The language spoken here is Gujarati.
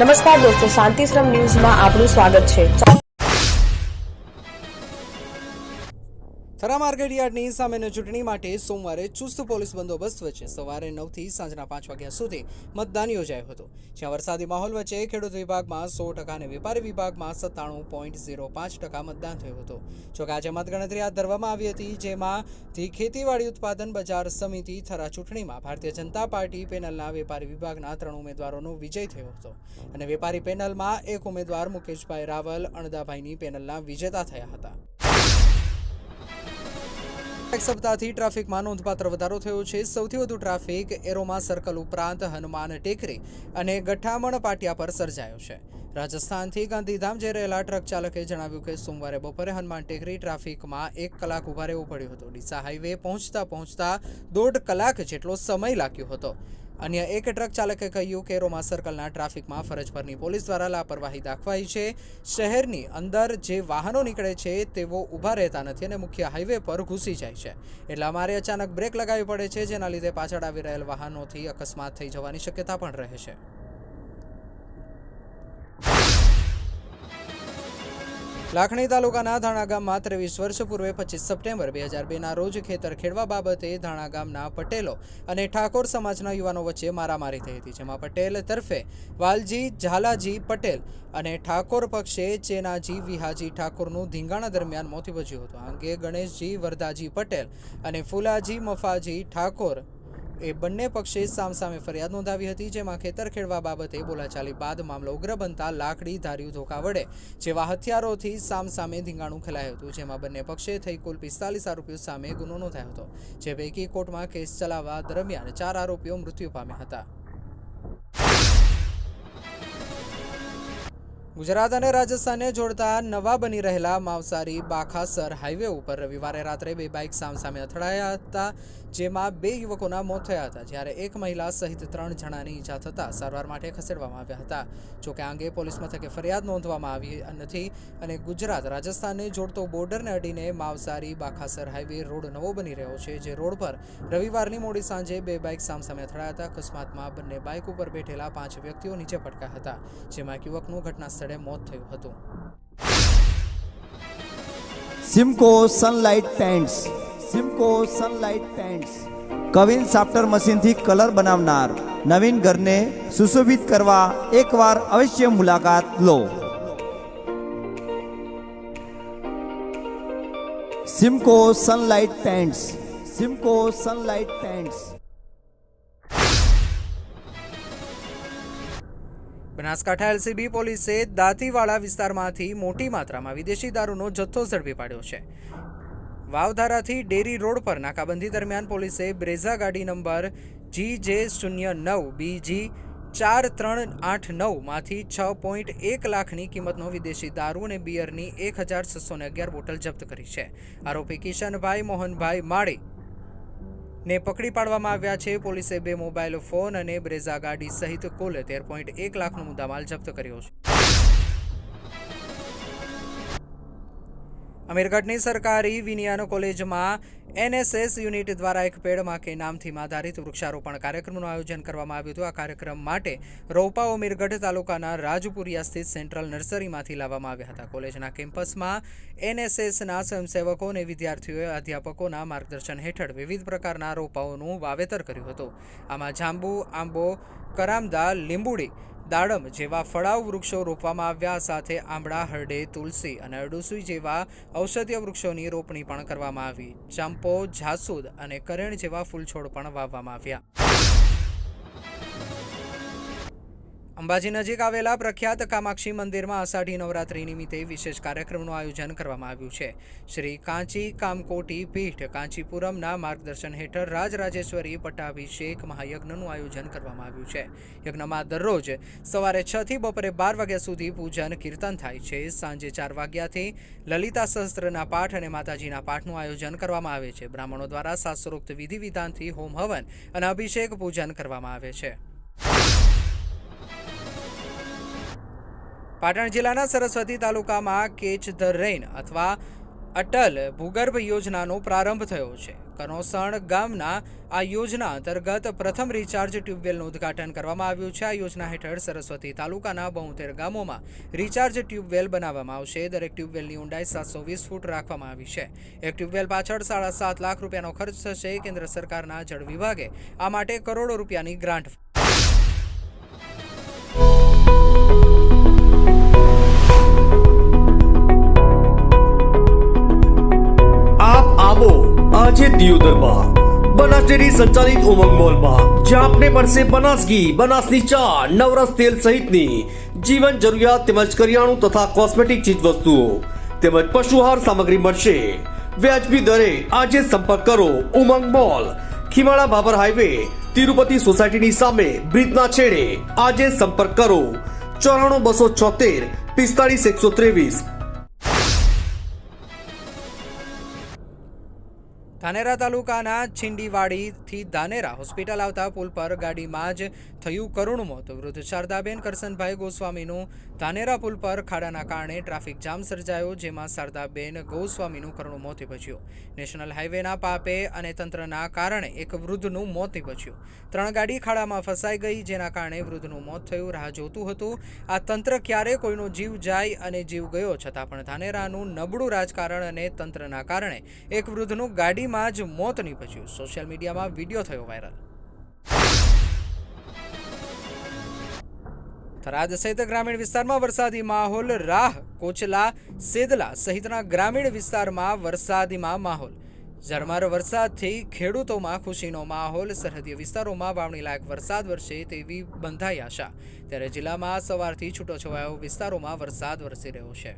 નમસ્કાર દોસ્તો, શાંતિશ્રમ ન્યૂઝમાં આપનું સ્વાગત છે। થરા માર્કેટ યાર્ડની સામેની ચૂંટણી માટે સોમવારે ચુસ્ત પોલીસ બંદોબસ્ત વચ્ચે સવારે 9 થી સાંજના 5 વાગ્યા સુધી મતદાન યોજાયું હતું, જ્યાં વરસાદી માહોલ વચ્ચે ખેડૂત વિભાગમાં 100% અને વેપારી વિભાગમાં 97.05% મતદાન થયું હતું। જોકે આજે મતગણતરી હાથ ધરવામાં આવી હતી, જેમાંથી ખેતીવાડી ઉત્પાદન બજાર સમિતિ થરા ચૂંટણીમાં ભારતીય જનતા પાર્ટી પેનલના વેપારી વિભાગના 3 ઉમેદવારોનો વિજય થયો હતો અને વેપારી પેનલમાં એક ઉમેદવાર મુકેશભાઈ રાવલ અણદાભાઈની પેનલના વિજેતા થયા હતા। એક સપ્તાહથી ટ્રાફિકમાં નોંધપાત્ર વધારો થયો છે। સૌથી વધુ ટ્રાફિક એરોમા સર્કલ ઉપરાંત હનુમાન ટેકરી અને ગઠામણ પાટિયા પર સર્જાયો છે। રાજસ્થાનથી ગાંધીધામ જઈ રહેલા ટ્રક ચાલકે જણાવ્યું કે સોમવારે બપોરે હનુમાન ટેકરી ટ્રાફિકમાં 1 કલાક ઊભા રહેવું પડ્યું હતું। ડીસા હાઈવે પહોંચતા 1.5 કલાક જેટલો સમય લાગ્યો હતો। અન્ય એક ટ્રક ચાલકે કહ્યું કે એરોમા સર્કલના ટ્રાફિકમાં ફરજ પરની પોલીસ દ્વારા લાપરવાહી દાખવાઈ છે। શહેરની અંદર જે વાહનો નીકળે છે તેઓ ઊભા રહેતા નથી અને મુખ્ય હાઈવે પર ઘૂસી જાય છે, એટલે અમારે અચાનક બ્રેક લગાવવી પડે છે, જેના લીધે પાછળ આવી રહેલ વાહનોથી અકસ્માત થઈ જવાની શક્યતા પણ રહે છે। લાખણી તાલુકાના ધાણા ગામમાં 23 વર્ષ પૂર્વે 25 સપ્ટેમ્બર 2002ના રોજ ખેતર ખેડવા બાબતે ધાણા ગામના પટેલો અને ઠાકોર સમાજના યુવાનો વચ્ચે મારામારી થઈ હતી, જેમાં પટેલ તરફે વાલજી ઝાલાજી પટેલ અને ઠાકોર પક્ષે ચેનાજી વિહાજી ઠાકોરનું ધીંગાણા દરમિયાન મોત નીપજ્યું હતું। આ અંગે ગણેશજી વરદાજી પટેલ અને ફુલાજી મફાજી ઠાકોર એ બંને પક્ષે સામસામે ફરિયાદ નોંધાવી હતી, જેમાં ખેતર ખેડવા બાબતે બોલાચાલી બાદ મામલો ઉગ્ર બનતા લાકડી, ધાર્યું, ધોકા વડે જેવા હથિયારોથી સામસામે ધીંગાણું ખેલાયું હતું, જેમાં બંને પક્ષે થઈ કુલ 45 આરોપીઓ સામે ગુનો નોંધાયો હતો, જે પૈકી કોર્ટમાં કેસ ચલાવવા દરમિયાન 4 આરોપીઓ મૃત્યુ પામ્યા હતા। ગુજરાત અને રાજસ્થાનને જોડતા નવા બની રહેલા માવસારી બાખાસર હાઈવે ઉપર રવિવારે રાત્રે 2 બાઇક સામસામે અથડાયા હતા, જેમાં 2 યુવકોના મોત થયા હતા, જ્યારે એક મહિલા સહિત 3 જણાની ઈજા થતાં સારવાર માટે ખસેડવામાં આવ્યા હતા। જોકે આ અંગે પોલીસ મથકે ફરિયાદ નોંધવામાં આવી નથી અને ગુજરાત રાજસ્થાનને જોડતો બોર્ડરને અડીને માવસારી બાખાસર હાઈવે રોડ નવો બની રહ્યો છે, જે રોડ પર રવિવારની મોડી સાંજે 2 બાઇક સામસામે અથડાયા હતા। અકસ્માતમાં બંને બાઇક ઉપર બેઠેલા 5 વ્યક્તિઓ નીચે પટકાયા હતા, જેમાં એક યુવકનું ઘટના સ્થળે મોત થયું હતું। Simco sunlight pants queen સાફ્ટર મશીનથી colour બનાવનાર નવીન ઘરને સુશોભિત કરવા એકવાર અવશ્ય મુલાકાત લો। Simco sunlight pants. Banaskantha LCB પોલીસે દાંતીવાડા વિસ્તારમાંથી મોટી માત્રામાં વિદેશી દારૂનો જથ્થો ઝડપી પાડ્યો છે। વાવધારાથી ડેરી રોડ પર નાકાબંધી દરમિયાન પોલીસે બ્રેઝા ગાડી નંબર GJ09BG 4389 માંથી 6.1 લાખની કિંમતનો વિદેશી દારૂ અને બિયરની 1611 બોટલ જપ્ત કરી છે। આરોપી કિશનભાઈ મોહનભાઈ માળી ને પકડી પાડવામાં આવ્યા છે। પોલીસે 2 મોબાઈલ ફોન અને બ્રેઝા ગાડી સહિત કુલ 13.1 લાખનો મુદ્દામાલ જપ્ત કર્યો છે। અમીરગઢની સરકારી વિનિયાનો કોલેજમાં NSS યુનિટ દ્વારા એક પેડ માં કે નામથી આધારિત વૃક્ષારોપણ કાર્યક્રમનું આયોજન કરવામાં આવ્યું હતું। આ કાર્યક્રમ માટે રોપાઓ અમીરગઢ તાલુકાના રાજપુરિયા સ્થિત સેન્ટ્રલ નર્સરીમાંથી લાવવામાં આવ્યા હતા। કોલેજના કેમ્પસમાં NSSના સ્વયંસેવકો અને વિદ્યાર્થીઓએ અધ્યાપકોના માર્ગદર્શન હેઠળ વિવિધ પ્રકારના રોપાઓનું વાવેતર કર્યું હતું। આમાં જાંબુ, આંબો, કરામદા, લીંબુડી, દાડમ જેવા ફળાઉ વૃક્ષો રોપવામાં આવ્યા, સાથે આંબળા, હરડે, તુલસી અને અરડુસી જેવા ઔષધીય વૃક્ષોની રોપણી પણ કરવામાં આવી। ચંપો, જાસૂદ અને કરેણ જેવા ફૂલ છોડ પણ વાવવામાં આવ્યા। અંબાજી નજીક આવેલા પ્રખ્યાત કામાક્ષી મંદિરમાં આષાઢી નવરાત્રી નિમિત્તે વિશેષ કાર્યક્રમનું આયોજન કરવામાં આવ્યું છે। શ્રી કાંચી કામકોટી પીઠ કાંચીપુરમના માર્ગદર્શન હેઠળ રાજરાજેશ્વરી પટ્ટાભિષેક મહાયજ્ઞનું આયોજન કરવામાં આવ્યું છે। યજ્ઞમાં દરરોજ સવારે 6 થી બપોરે 12 વાગ્યા સુધી પૂજન કીર્તન થાય છે। સાંજે 4 વાગ્યાથી લલિતા સહસ્ત્રના પાઠ અને માતાજીના પાઠનું આયોજન કરવામાં આવે છે। બ્રાહ્મણો દ્વારા શાસ્ત્રોક્ત વિધિ વિધાનથી હોમ હવન અને અભિષેક પૂજન કરવામાં આવે છે। પાટણ જિલ્લાના સરસ્વતી તાલુકામાં કેચ ધ રેઇન અથવા અટલ ભૂગર્ભ યોજનાનો પ્રારંભ થયો છે. કનોસણ ગામના આ યોજના અંતર્ગત પ્રથમ રિચાર્જ ટ્યુબવેલનું ઉદ્ઘાટન કરવામાં આવ્યું છે. આ યોજના હેઠળ સરસ્વતી તાલુકાના 72 ગામોમાં રિચાર્જ ટ્યુબવેલ બનાવવામાં આવશે. દરેક ટ્યુબવેલની ઊંડાઈ 720 ફૂટ રાખવામાં આવી છે. એક ટ્યુબવેલ પાછળ 7.5 લાખ રૂપિયાનો ખર્ચ થશે. કેન્દ્ર સરકારના જળ વિભાગે આ માટે કરોડો રૂપિયાની ગ્રાન્ટ આજે દિયોદરમાં બનાસ ડેરી સંચાલિત ઉમંગ મોલમાં જ્યાં આપને મળશે બનાસ ઘી, બનાસની ચા, નવરસ તેલ સહિતની જીવન જરૂરિયાત તેમજ કરિયાણું તથા કોસ્મેટિક ચીજ વસ્તુઓ તેમજ પશુઆહાર સામગ્રી મળશે વ્યાજબી દરે. આજે સંપર્ક કરો ઉમંગ મોલ, ખીમાળા બાબર હાઈવે, તિરુપતિ સોસાયટીની સામે, બ્રિજના છેડે. આજે સંપર્ક કરો 94 276 45 123. ધાનેરા તાલુકાના છીંડીવાડીથી ધાનેરા હોસ્પિટલ આવતા પુલ પર ગાડીમાં જ થયું કરુણ મોત. વૃદ્ધ શારદાબેન કરસનભાઈ ગોસ્વામીનું ધાનેરા પુલ પર ખાડાના કારણે ટ્રાફિક જામ સર્જાયો, જેમાં શારદાબેન ગોસ્વામીનું કરુણ મોત નીપજ્યું. નેશનલ હાઈવેના પાપે અને તંત્રના કારણે એક વૃદ્ધનું મોત નીપજ્યું. 3 ગાડી ખાડામાં ફસાઈ ગઈ, જેના કારણે વૃદ્ધનું મોત થયું. રાહ જોતું હતું આ તંત્ર ક્યારે કોઈનો જીવ જાય અને જીવ ગયો, છતાં પણ ધાનેરાનું નબળું રાજકારણ અને તંત્રના કારણે એક વૃદ્ધનું ગાડી માં જ મોત નીપજ્યું. સોશિયલ મીડિયામાં વિડીયો થયો વાયરલ. થરાદ સહિત ગ્રામીણ વિસ્તારમાં વરસાદી માહોલ. રાહ, કોચલા, સેદલા સહિતના ગ્રામીણ વિસ્તારમાં વરસાદીમાં માહોલ. ઝરમર વરસાદથી ખેડૂતોમાં ખુશીનો માહોલ. સરહદીય વિસ્તારોમાં વાવણી લાયક વરસાદ વરસે તેવી બંધાઈ આશા. ત્યારે જિલ્લામાં સવારથી છૂટોછવાયો વિસ્તારોમાં વરસાદ વરસી રહ્યો છે.